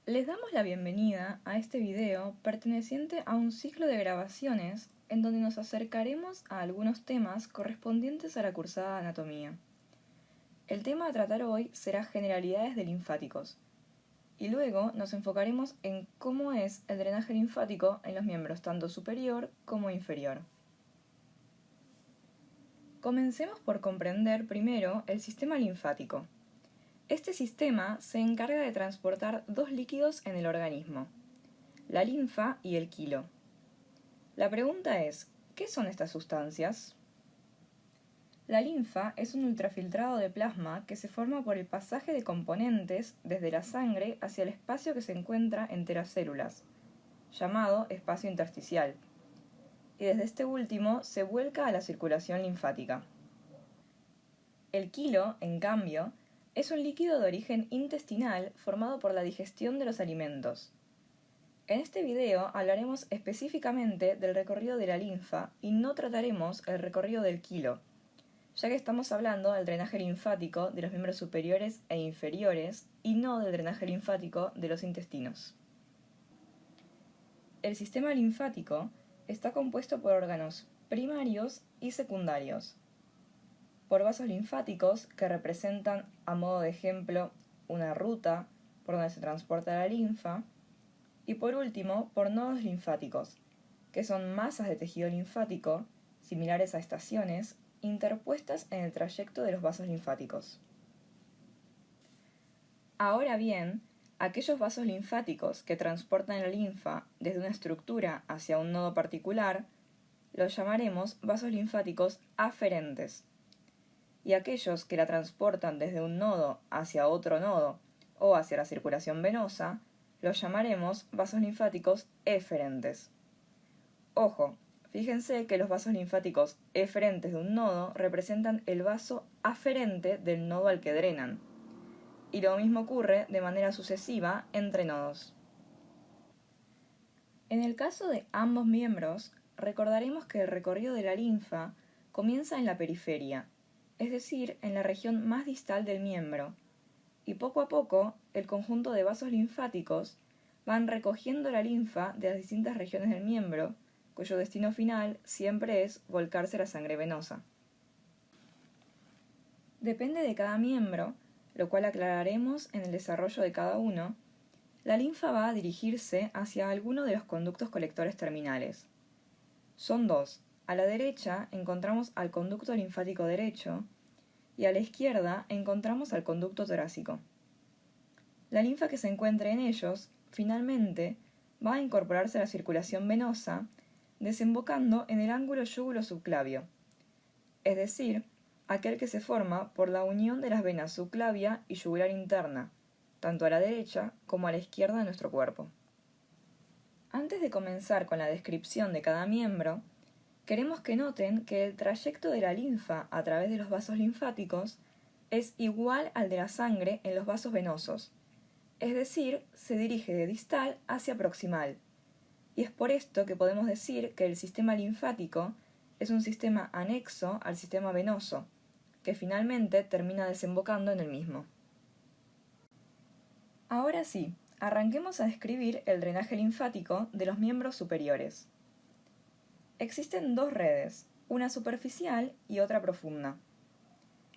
Les damos la bienvenida a este video perteneciente a un ciclo de grabaciones en donde nos acercaremos a algunos temas correspondientes a la cursada de anatomía. El tema a tratar hoy será generalidades de linfáticos, y luego nos enfocaremos en cómo es el drenaje linfático en los miembros tanto superior como inferior. Comencemos por comprender primero el sistema linfático. Este sistema se encarga de transportar dos líquidos en el organismo, la linfa y el quilo. La pregunta es, ¿qué son estas sustancias? La linfa es un ultrafiltrado de plasma que se forma por el pasaje de componentes desde la sangre hacia el espacio que se encuentra entre las células, llamado espacio intersticial, y desde este último se vuelca a la circulación linfática. El quilo, en cambio, es un líquido de origen intestinal formado por la digestión de los alimentos. En este video hablaremos específicamente del recorrido de la linfa y no trataremos el recorrido del quilo, ya que estamos hablando del drenaje linfático de los miembros superiores e inferiores y no del drenaje linfático de los intestinos. El sistema linfático está compuesto por órganos primarios y secundarios, por vasos linfáticos que representan, a modo de ejemplo, una ruta por donde se transporta la linfa, y por último, por nodos linfáticos, que son masas de tejido linfático, similares a estaciones, interpuestas en el trayecto de los vasos linfáticos. Ahora bien, aquellos vasos linfáticos que transportan la linfa desde una estructura hacia un nodo particular, los llamaremos vasos linfáticos aferentes, y aquellos que la transportan desde un nodo hacia otro nodo o hacia la circulación venosa, los llamaremos vasos linfáticos eferentes. Ojo, fíjense que los vasos linfáticos eferentes de un nodo representan el vaso aferente del nodo al que drenan, y lo mismo ocurre de manera sucesiva entre nodos. En el caso de ambos miembros, recordaremos que el recorrido de la linfa comienza en la periferia, es decir, en la región más distal del miembro, y poco a poco el conjunto de vasos linfáticos van recogiendo la linfa de las distintas regiones del miembro, cuyo destino final siempre es volcarse la sangre venosa. Depende de cada miembro, lo cual aclararemos en el desarrollo de cada uno, la linfa va a dirigirse hacia alguno de los conductos colectores terminales. Son dos. A la derecha encontramos al conducto linfático derecho y a la izquierda encontramos al conducto torácico. La linfa que se encuentre en ellos, finalmente, va a incorporarse a la circulación venosa, desembocando en el ángulo yúgulo-subclavio, es decir, aquel que se forma por la unión de las venas subclavia y yugular interna, tanto a la derecha como a la izquierda de nuestro cuerpo. Antes de comenzar con la descripción de cada miembro, queremos que noten que el trayecto de la linfa a través de los vasos linfáticos es igual al de la sangre en los vasos venosos, es decir, se dirige de distal hacia proximal, y es por esto que podemos decir que el sistema linfático es un sistema anexo al sistema venoso, que finalmente termina desembocando en el mismo. Ahora sí, arranquemos a describir el drenaje linfático de los miembros superiores. Existen dos redes, una superficial y otra profunda.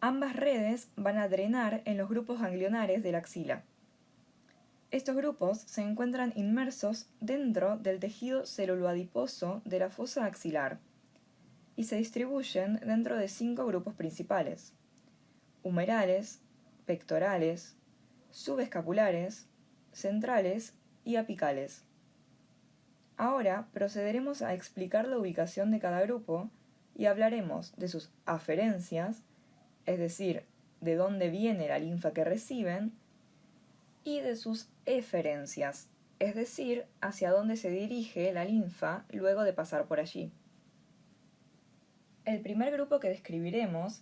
Ambas redes van a drenar en los grupos ganglionares de la axila. Estos grupos se encuentran inmersos dentro del tejido celuloadiposo de la fosa axilar y se distribuyen dentro de 5 grupos principales: humerales, pectorales, subescapulares, centrales y apicales. Ahora procederemos a explicar la ubicación de cada grupo y hablaremos de sus aferencias, es decir, de dónde viene la linfa que reciben, y de sus eferencias, es decir, hacia dónde se dirige la linfa luego de pasar por allí. El primer grupo que describiremos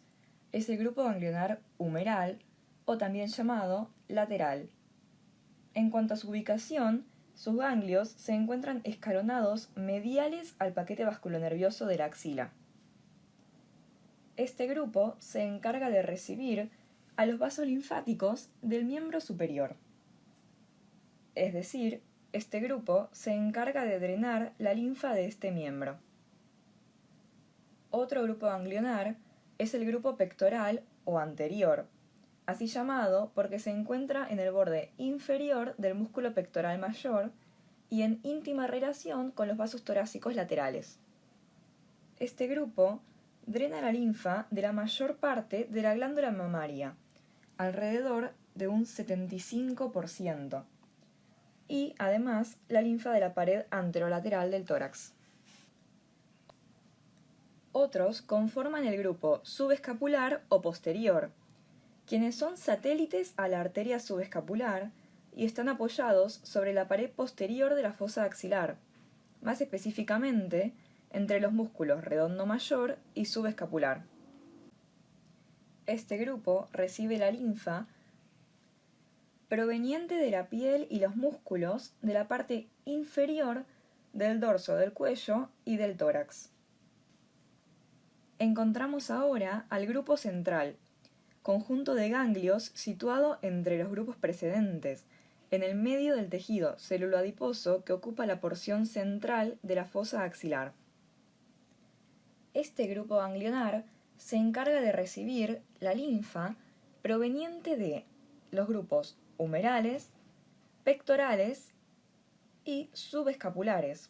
es el grupo ganglionar humeral, o también llamado lateral. En cuanto a su ubicación, sus ganglios se encuentran escalonados mediales al paquete vasculonervioso de la axila. Este grupo se encarga de recibir a los vasos linfáticos del miembro superior. Es decir, este grupo se encarga de drenar la linfa de este miembro. Otro grupo ganglionar es el grupo pectoral o anterior, así llamado porque se encuentra en el borde inferior del músculo pectoral mayor y en íntima relación con los vasos torácicos laterales. Este grupo drena la linfa de la mayor parte de la glándula mamaria, alrededor de un 75%, y además la linfa de la pared anterolateral del tórax. Otros conforman el grupo subescapular o posterior, quienes son satélites a la arteria subescapular y están apoyados sobre la pared posterior de la fosa axilar, más específicamente entre los músculos redondo mayor y subescapular. Este grupo recibe la linfa proveniente de la piel y los músculos de la parte inferior del dorso del cuello y del tórax. Encontramos ahora al grupo central, conjunto de ganglios situado entre los grupos precedentes, en el medio del tejido celuloadiposo que ocupa la porción central de la fosa axilar. Este grupo ganglionar se encarga de recibir la linfa proveniente de los grupos humerales, pectorales y subescapulares,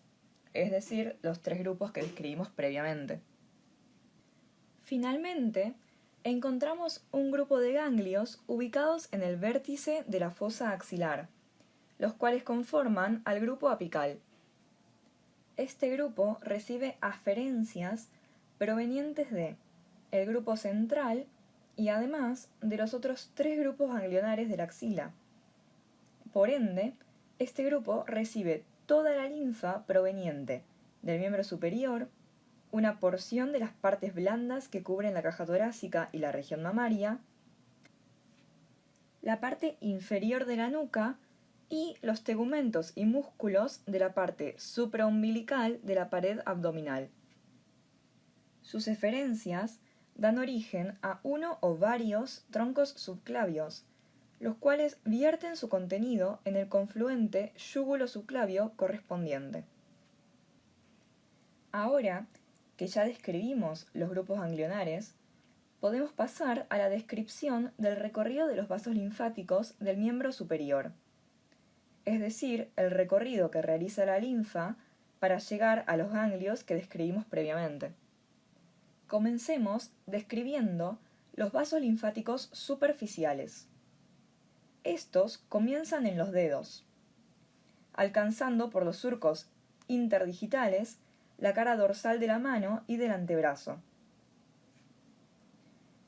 es decir, los tres grupos que describimos previamente. Finalmente, encontramos un grupo de ganglios ubicados en el vértice de la fosa axilar, los cuales conforman al grupo apical. Este grupo recibe aferencias provenientes de el grupo central y además de los otros tres grupos ganglionares de la axila. Por ende, este grupo recibe toda la linfa proveniente del miembro superior, una porción de las partes blandas que cubren la caja torácica y la región mamaria, la parte inferior de la nuca y los tegumentos y músculos de la parte supraumbilical de la pared abdominal. Sus eferencias dan origen a uno o varios troncos subclavios, los cuales vierten su contenido en el confluente yúgulo subclavio correspondiente. Ahora que ya describimos los grupos ganglionares, podemos pasar a la descripción del recorrido de los vasos linfáticos del miembro superior, es decir, el recorrido que realiza la linfa para llegar a los ganglios que describimos previamente. Comencemos describiendo los vasos linfáticos superficiales. Estos comienzan en los dedos, alcanzando por los surcos interdigitales la cara dorsal de la mano y del antebrazo.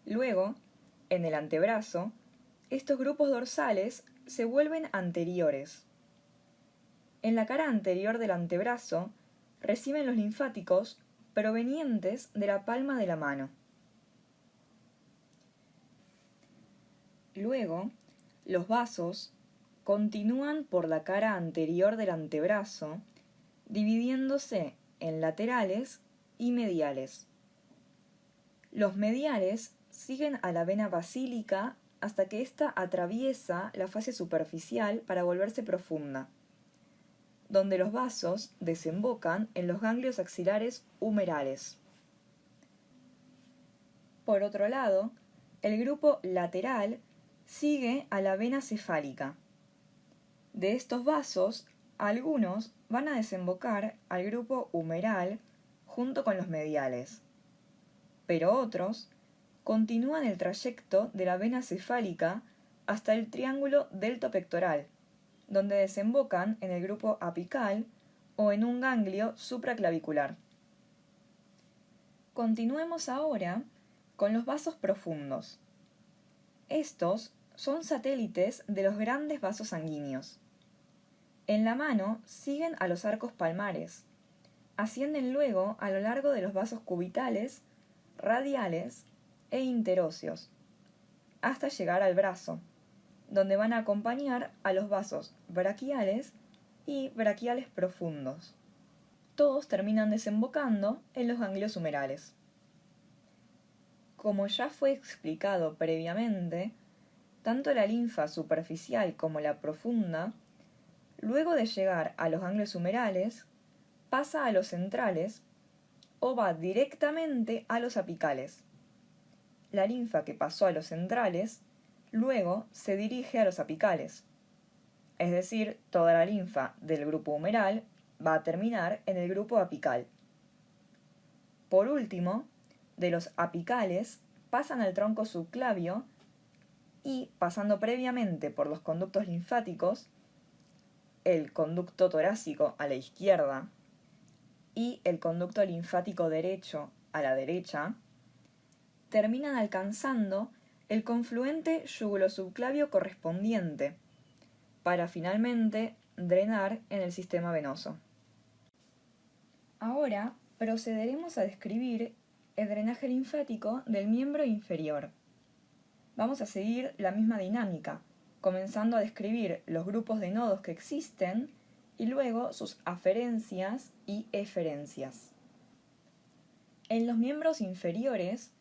Luego, en el antebrazo, estos grupos dorsales se vuelven anteriores. En la cara anterior del antebrazo reciben los linfáticos provenientes de la palma de la mano. Luego, los vasos continúan por la cara anterior del antebrazo, dividiéndose en laterales y mediales. Los mediales siguen a la vena basílica hasta que ésta atraviesa la fase superficial para volverse profunda, donde los vasos desembocan en los ganglios axilares humerales. Por otro lado, el grupo lateral sigue a la vena cefálica. De estos vasos, algunos van a desembocar al grupo humeral junto con los mediales, pero otros continúan el trayecto de la vena cefálica hasta el triángulo deltopectoral, donde desembocan en el grupo apical o en un ganglio supraclavicular. Continuemos ahora con los vasos profundos. Estos son satélites de los grandes vasos sanguíneos. En la mano siguen a los arcos palmares, ascienden luego a lo largo de los vasos cubitales, radiales e interóseos, hasta llegar al brazo, donde van a acompañar a los vasos braquiales y braquiales profundos. Todos terminan desembocando en los ganglios humerales. Como ya fue explicado previamente, tanto la linfa superficial como la profunda luego de llegar a los ganglios humerales, pasa a los centrales o va directamente a los apicales. La linfa que pasó a los centrales luego se dirige a los apicales. Es decir, toda la linfa del grupo humeral va a terminar en el grupo apical. Por último, de los apicales pasan al tronco subclavio y, pasando previamente por los conductos linfáticos, el conducto torácico a la izquierda y el conducto linfático derecho a la derecha, terminan alcanzando el confluente yugulosubclavio correspondiente, para finalmente drenar en el sistema venoso. Ahora procederemos a describir el drenaje linfático del miembro inferior. Vamos a seguir la misma dinámica, comenzando a describir los grupos de nodos que existen y luego sus aferencias y eferencias. En los miembros inferiores,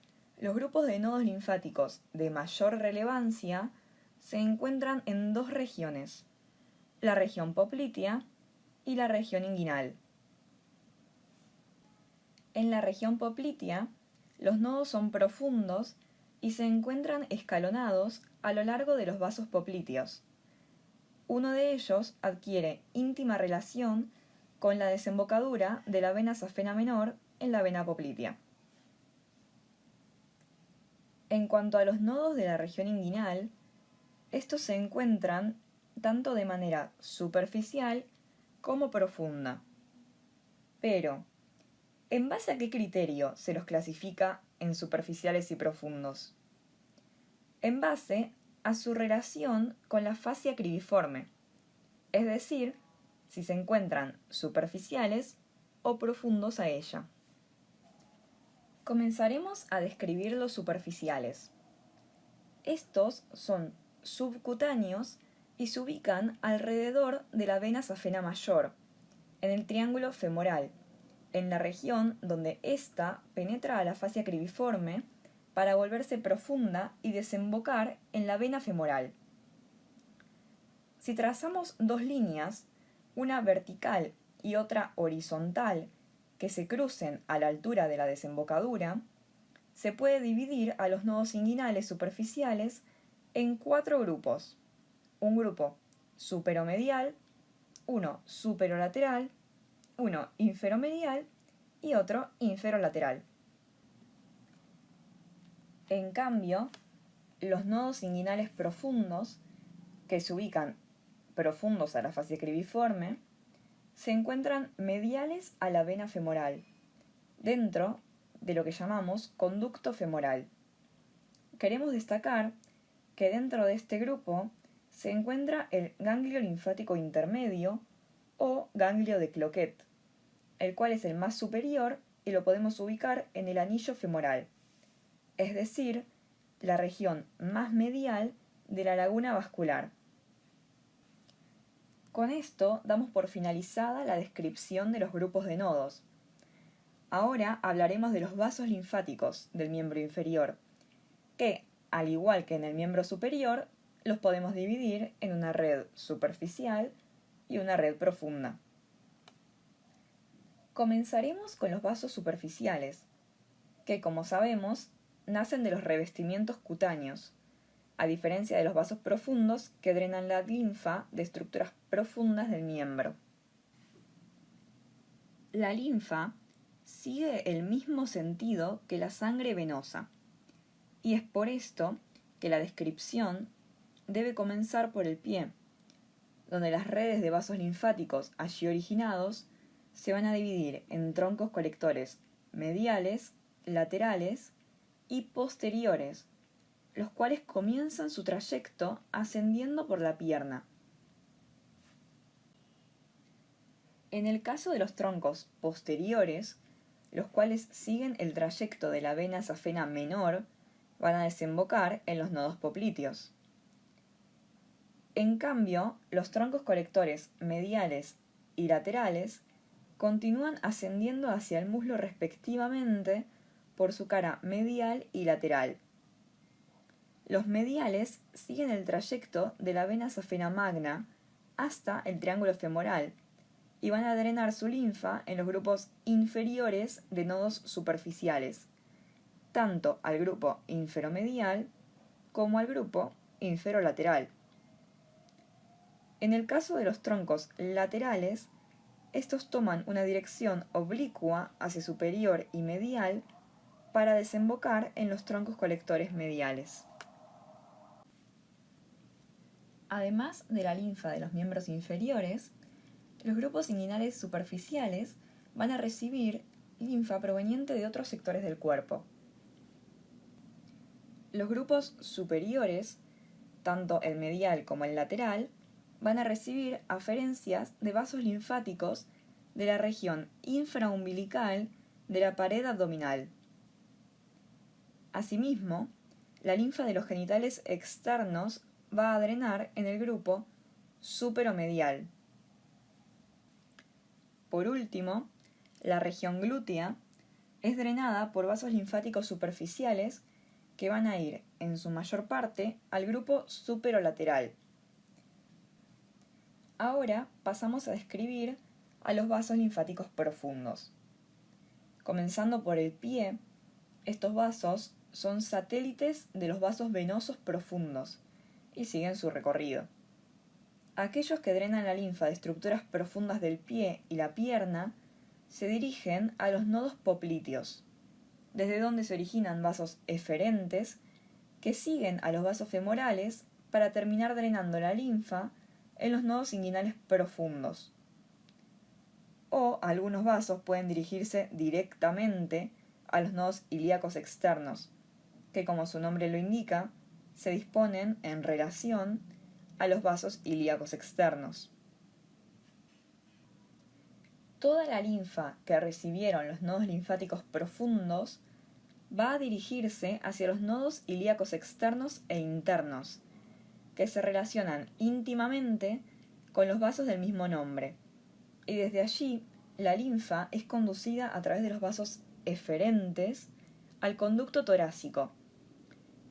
los grupos de nodos linfáticos de mayor relevancia se encuentran en dos regiones, la región poplitea y la región inguinal. En la región poplitea, los nodos son profundos y se encuentran escalonados a lo largo de los vasos poplíteos. Uno de ellos adquiere íntima relación con la desembocadura de la vena safena menor en la vena poplitea. En cuanto a los nodos de la región inguinal, estos se encuentran tanto de manera superficial como profunda. Pero, ¿en base a qué criterio se los clasifica en superficiales y profundos? En base a su relación con la fascia cribiforme, es decir, si se encuentran superficiales o profundos a ella. Comenzaremos a describir los superficiales. Estos son subcutáneos y se ubican alrededor de la vena safena mayor, en el triángulo femoral, en la región donde ésta penetra a la fascia cribiforme para volverse profunda y desembocar en la vena femoral. Si trazamos dos líneas, una vertical y otra horizontal, que se crucen a la altura de la desembocadura, se puede dividir a los nodos inguinales superficiales en 4 grupos. Un grupo superomedial, uno superolateral, uno inferomedial y otro inferolateral. En cambio, los nodos inguinales profundos, que se ubican profundos a la fascia cribiforme, se encuentran mediales a la vena femoral, dentro de lo que llamamos conducto femoral. Queremos destacar que dentro de este grupo se encuentra el ganglio linfático intermedio o ganglio de Cloquet, el cual es el más superior y lo podemos ubicar en el anillo femoral, es decir, la región más medial de la laguna vascular. Con esto damos por finalizada la descripción de los grupos de nodos. Ahora hablaremos de los vasos linfáticos del miembro inferior, que, al igual que en el miembro superior, los podemos dividir en una red superficial y una red profunda. Comenzaremos con los vasos superficiales, que, como sabemos, nacen de los revestimientos cutáneos, a diferencia de los vasos profundos que drenan la linfa de estructuras profundas del miembro. La linfa sigue el mismo sentido que la sangre venosa, y es por esto que la descripción debe comenzar por el pie, donde las redes de vasos linfáticos allí originados se van a dividir en troncos colectores mediales, laterales y posteriores, los cuales comienzan su trayecto ascendiendo por la pierna. En el caso de los troncos posteriores, los cuales siguen el trayecto de la vena safena menor, van a desembocar en los nodos poplíteos. En cambio, los troncos colectores mediales y laterales continúan ascendiendo hacia el muslo respectivamente por su cara medial y lateral. Los mediales siguen el trayecto de la vena safena magna hasta el triángulo femoral y van a drenar su linfa en los grupos inferiores de nodos superficiales, tanto al grupo inferomedial como al grupo inferolateral. En el caso de los troncos laterales, estos toman una dirección oblicua hacia superior y medial para desembocar en los troncos colectores mediales. Además de la linfa de los miembros inferiores, los grupos inguinales superficiales van a recibir linfa proveniente de otros sectores del cuerpo. Los grupos superiores, tanto el medial como el lateral, van a recibir aferencias de vasos linfáticos de la región infraumbilical de la pared abdominal. Asimismo, la linfa de los genitales externos va a drenar en el grupo superomedial. Por último, la región glútea es drenada por vasos linfáticos superficiales que van a ir, en su mayor parte, al grupo superolateral. Ahora pasamos a describir a los vasos linfáticos profundos. Comenzando por el pie, estos vasos son satélites de los vasos venosos profundos y siguen su recorrido. Aquellos que drenan la linfa de estructuras profundas del pie y la pierna se dirigen a los nodos poplíteos, desde donde se originan vasos eferentes que siguen a los vasos femorales para terminar drenando la linfa en los nodos inguinales profundos. O algunos vasos pueden dirigirse directamente a los nodos ilíacos externos, que como su nombre lo indica, se disponen en relación a los vasos ilíacos externos. Toda la linfa que recibieron los nodos linfáticos profundos va a dirigirse hacia los nodos ilíacos externos e internos, que se relacionan íntimamente con los vasos del mismo nombre, y desde allí la linfa es conducida a través de los vasos eferentes al conducto torácico,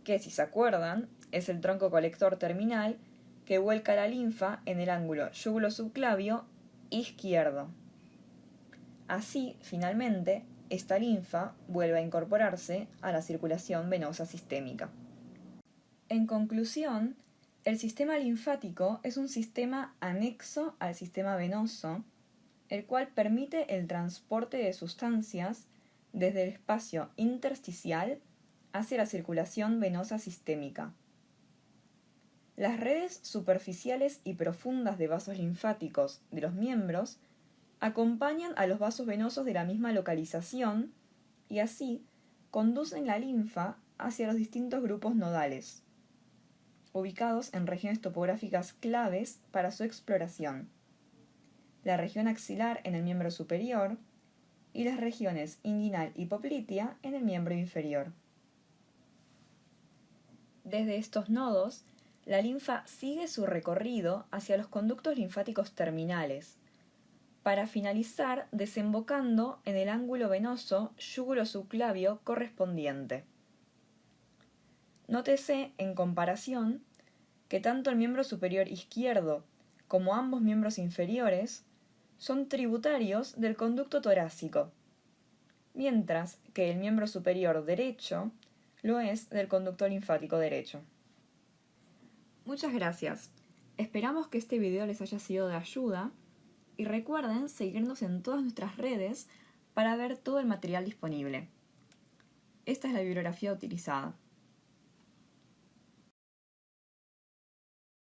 que, si se acuerdan, es el tronco colector terminal que vuelca la linfa en el ángulo yúgulo-subclavio izquierdo. Así, finalmente, esta linfa vuelve a incorporarse a la circulación venosa sistémica. En conclusión, el sistema linfático es un sistema anexo al sistema venoso, el cual permite el transporte de sustancias desde el espacio intersticial hacia la circulación venosa sistémica. Las redes superficiales y profundas de vasos linfáticos de los miembros acompañan a los vasos venosos de la misma localización y así conducen la linfa hacia los distintos grupos nodales, ubicados en regiones topográficas claves para su exploración: la región axilar en el miembro superior y las regiones inguinal y poplitea en el miembro inferior. Desde estos nodos, la linfa sigue su recorrido hacia los conductos linfáticos terminales, para finalizar desembocando en el ángulo venoso yúgulo-subclavio correspondiente. Nótese, en comparación, que tanto el miembro superior izquierdo como ambos miembros inferiores son tributarios del conducto torácico, mientras que el miembro superior derecho lo es del conducto linfático derecho. Muchas gracias. Esperamos que este video les haya sido de ayuda y recuerden seguirnos en todas nuestras redes para ver todo el material disponible. Esta es la bibliografía utilizada.